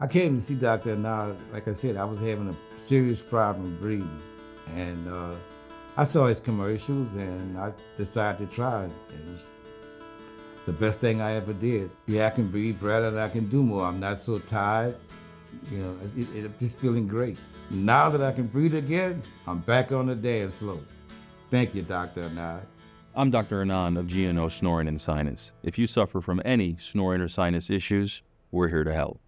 I came to see Dr. Anand. Like I said, I was having a serious problem breathing. And I saw his commercials and I decided to try it. It was the best thing I ever did. Yeah, I can breathe better and I can do more. I'm not so tired. I'm just feeling great. Now that I can breathe again, I'm back on the dance floor. Thank you, Dr. Anand. I'm Dr. Anand of GNO Snoring Sinus. If you suffer from any snoring or sinus issues, we're here to help.